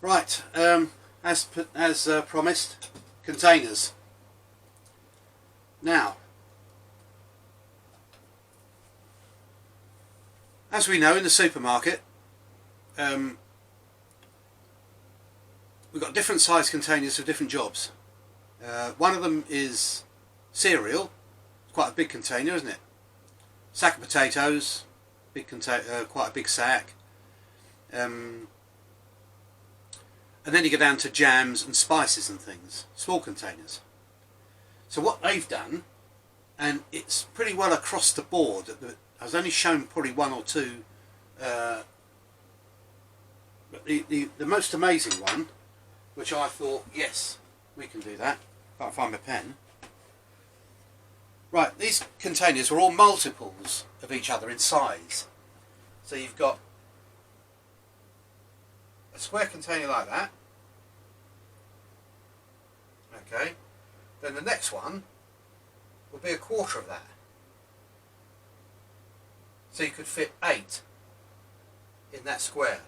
Right, as promised, containers. Now, as we know, in the supermarket, we've got different size containers for different jobs. One of them is cereal. It's quite a big container, isn't it? Sack of potatoes, quite a big sack. And then you go down to jams and spices and things, small containers. So what they've done, and it's pretty well across the board, I was only shown probably one or two, but the most amazing one, which I thought, yes, we can do that, can't find my pen. Right, these containers are all multiples of each other in size. So you've got a square container like that. Okay. Then the next one will be a quarter of that. So you could fit 8 in that square.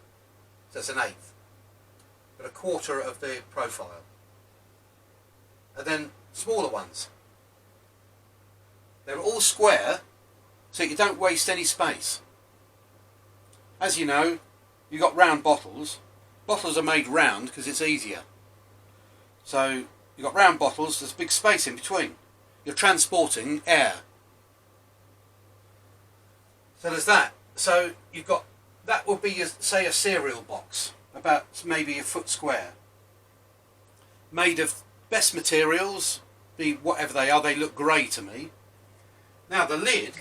So that's an eighth. But a quarter of the profile. And then smaller ones. They're all square, so you don't waste any space. As you know, you've got round bottles. Bottles are made round because it's easier. So you've got round bottles, there's big space in between. You're transporting air. So there's that. So you've got, that would be, say, a cereal box, about maybe a foot square. Made of best materials, be whatever they look grey to me. Now the lid,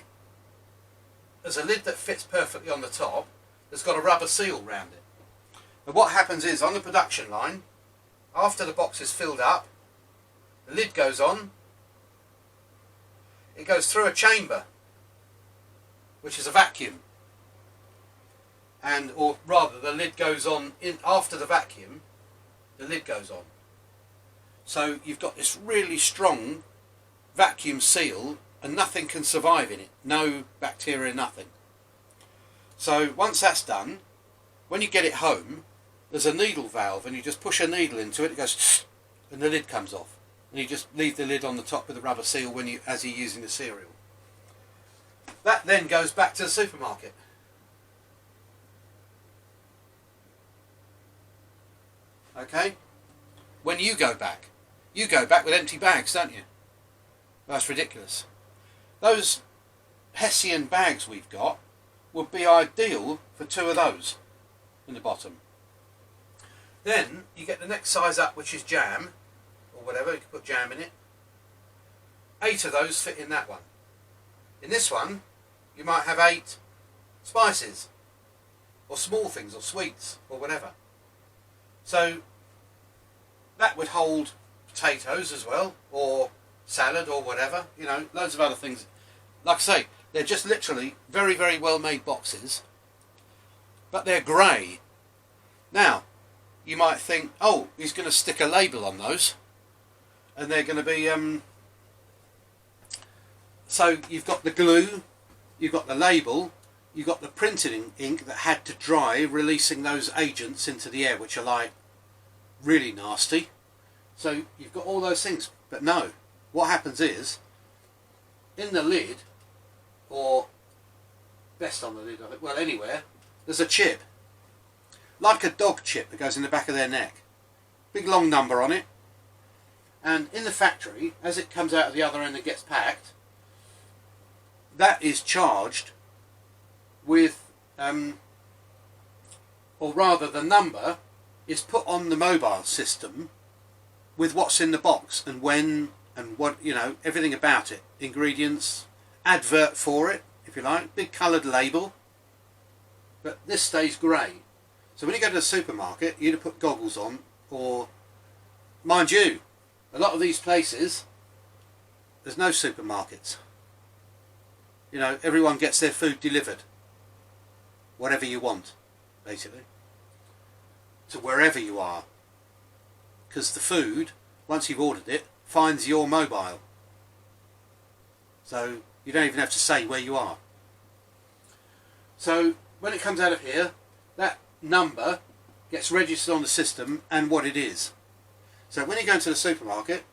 there's a lid that fits perfectly on the top, that's got a rubber seal round it. And what happens is, on the production line, after the box is filled up, the lid goes on, it goes through a chamber, which is a vacuum. And, or rather, the lid goes on, after the vacuum, the lid goes on. So you've got this really strong vacuum seal, and nothing can survive in it. No bacteria, nothing. So once that's done, when you get it home, there's a needle valve, and you just push a needle into it, it goes, and the lid comes off. And you just leave the lid on the top with the rubber seal as you're using the cereal. That then goes back to the supermarket. Okay? When you go back with empty bags, don't you? That's ridiculous. Those Hessian bags we've got would be ideal for 2 of those in the bottom. Then you get the next size up, which is jam, or whatever, you can put jam in it. 8 of those fit in that one. In this one, you might have 8 spices, or small things, or sweets, or whatever. So that would hold potatoes as well, or salad, or whatever, you know, loads of other things. Like I say, they're just literally very, very well made boxes, but they're grey. Now, you might think, oh, he's going to stick a label on those, and they're going to be, so you've got the glue, you've got the label, you've got the printing ink that had to dry, releasing those agents into the air, which are like really nasty. So you've got all those things, but no, what happens is, in the lid, or best on the lid of it, well, anywhere, there's a chip, like a dog chip that goes in the back of their neck, big long number on it. And in the factory, as it comes out of the other end and gets packed, that is charged with, or rather the number is put on the mobile system with what's in the box and when and what, you know, everything about it, ingredients, advert for it, if you like, big coloured label, but this stays grey. So when you go to the supermarket, you either put goggles on, or, mind you, a lot of these places, there's no supermarkets. You know, everyone gets their food delivered, whatever you want, basically, to wherever you are. Because the food, once you've ordered it, finds your mobile. So you don't even have to say where you are. So when it comes out of here, that number gets registered on the system and what it is. So when you go into the supermarket,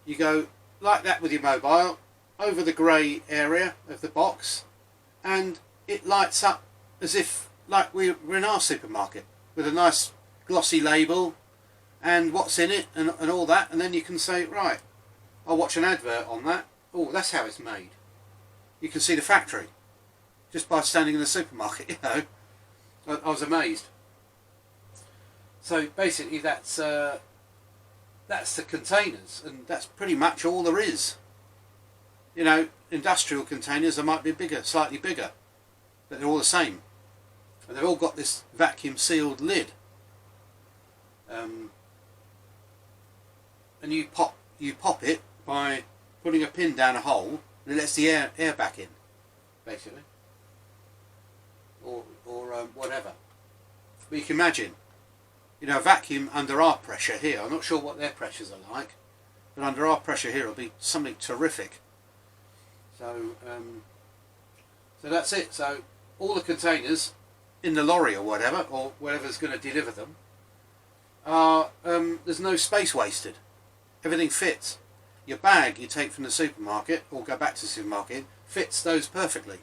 you go like that with your mobile over the grey area of the box, and it lights up as if like we're in our supermarket with a nice glossy label and what's in it and all that, and then you can say, right, I'll watch an advert on that. Oh, that's how it's made. You can see the factory just by standing in the supermarket, you know. I was amazed. So basically that's the containers, and that's pretty much all there is. You know, industrial containers, they might be bigger, slightly bigger, but they're all the same. And they've all got this vacuum sealed lid. And you pop it by putting a pin down a hole, and it lets the air back in, basically, or whatever. But you can imagine, you know, a vacuum under our pressure here. I'm not sure what their pressures are like, but under our pressure here it'll be something terrific. So, so that's it. So all the containers in the lorry or whatever's going to deliver them, are there's no space wasted. Everything fits. Your bag you take from the supermarket or go back to the supermarket fits those perfectly.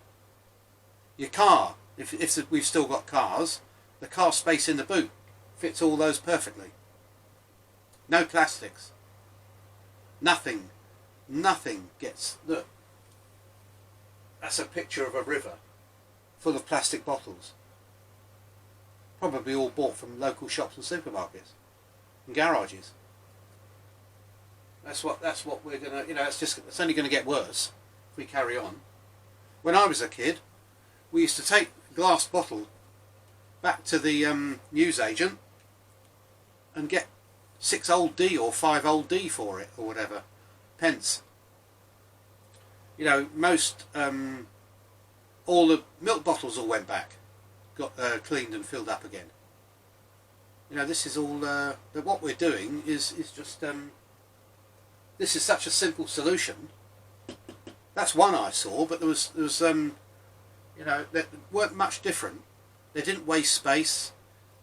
Your car, if we've still got cars, the car space in the boot fits all those perfectly. No plastics. Nothing gets, look, that's a picture of a river full of plastic bottles. Probably all bought from local shops and supermarkets and garages. That's what we're gonna, you know, it's only gonna get worse if we carry on. When I was a kid, we used to take a glass bottle back to the newsagent and get 6 old D or 5 old D for it, or whatever, pence. You know, most all the milk bottles all went back, got cleaned and filled up again. You know, this is all what we're doing is just this is such a simple solution. That's one I saw, but there was you know, they weren't much different. They didn't waste space.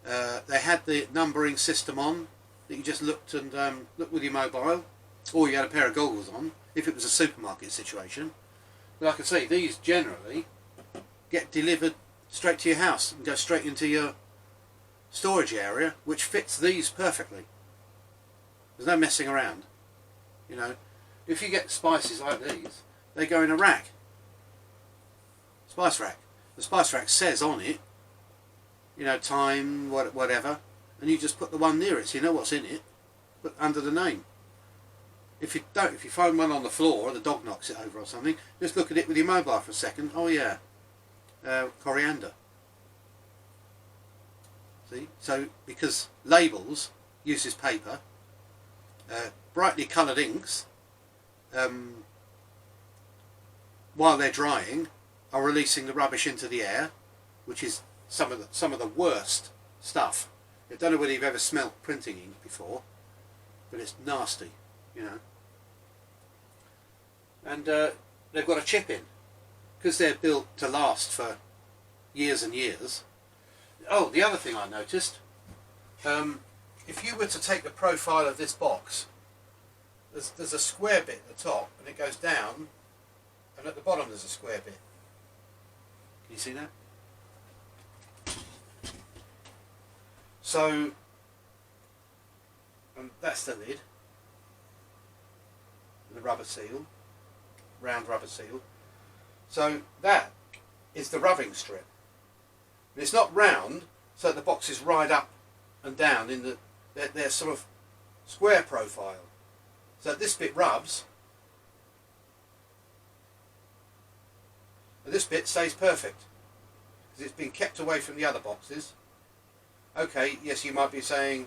They had the numbering system on that you just looked and looked with your mobile, or you had a pair of goggles on if it was a supermarket situation. But like I say, these generally get delivered straight to your house and go straight into your storage area, which fits these perfectly. There's no messing around. You know, if you get spices like these, they go in a rack. Spice rack. The spice rack says on it, you know, time, whatever, and you just put the one near it so you know what's in it, but under the name. If you find one on the floor, or the dog knocks it over or something, just look at it with your mobile for a second. Oh yeah, coriander. See? So, because labels uses paper, brightly coloured inks, while they're drying, are releasing the rubbish into the air, which is some of the worst stuff. I don't know whether you've ever smelt printing ink before, but it's nasty, you know. And they've got a chip in, because they're built to last for years and years. Oh, the other thing I noticed, if you were to take the profile of this box, there's a square bit at the top, and it goes down, and at the bottom there's a square bit. Can you see that? So, that's the lid, the rubber seal, round rubber seal. So that is the rubbing strip. And it's not round, so the box is right up and down in their sort of square profile. So this bit rubs, and this bit stays perfect because it's been kept away from the other boxes. Okay, yes, you might be saying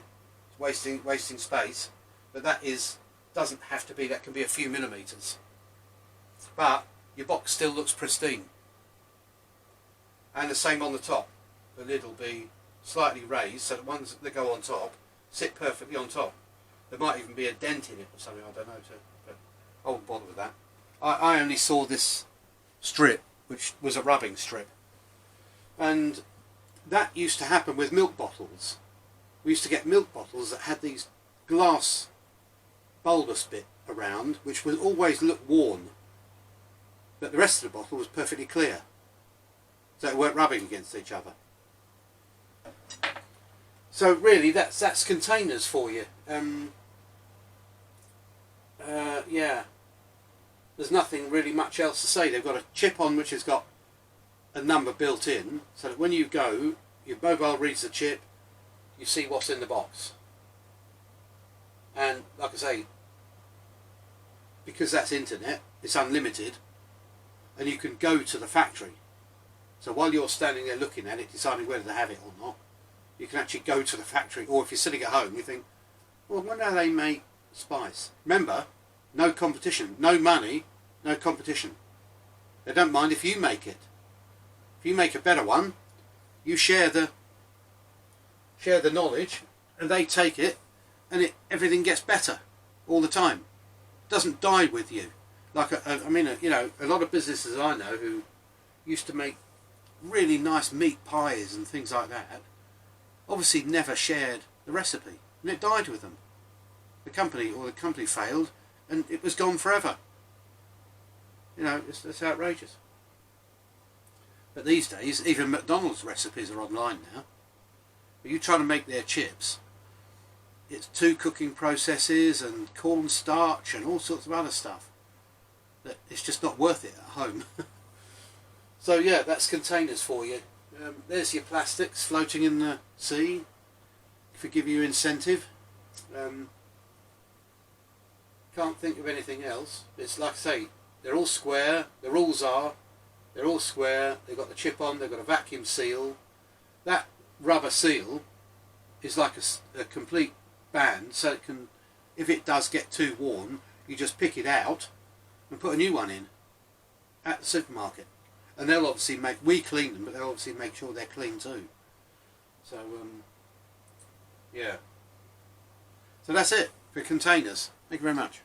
it's wasting space, but that doesn't have to be. That can be a few millimeters, but your box still looks pristine. And the same on the top. The lid will be slightly raised, so the ones that go on top sit perfectly on top. There might even be a dent in it or something, I don't know, but I won't bother with that. I only saw this strip, which was a rubbing strip, and that used to happen with milk bottles. we used to get milk bottles that had these glass bulbous bit around, which would always look worn, but the rest of the bottle was perfectly clear, so it weren't rubbing against each other. So really, that's containers for you. Yeah, there's nothing really much else to say. They've got a chip on which has got a number built in, so that when you go, your mobile reads the chip, you see what's in the box. And like I say, because that's internet, it's unlimited, and you can go to the factory. So while you're standing there looking at it, deciding whether to have it or not, you can actually go to the factory. Or if you're sitting at home, you think, well, I wonder how they make spice. Remember, no competition, no money, no competition. They don't mind if you make it. If you make a better one, you share the knowledge, and they take it, and everything gets better all the time. It doesn't die with you. Like you know, a lot of businesses I know who used to make really nice meat pies and things like that, obviously never shared the recipe, and it died with them. The company failed, and it was gone forever. You know, it's outrageous. But these days, even McDonald's recipes are online now. But you try to make their chips, it's 2 cooking processes and cornstarch and all sorts of other stuff that it's just not worth it at home. So yeah, that's containers for you. There's your plastics floating in the sea, if we give you incentive. Can't think of anything else. It's like I say, they're all square, the rules are, they're all square, they've got the chip on, they've got a vacuum seal. That rubber seal is like a complete band, so it can, if it does get too worn, you just pick it out and put a new one in at the supermarket. And they'll obviously we clean them, but they'll obviously make sure they're clean too. So, yeah. So that's it for containers. Thank you very much.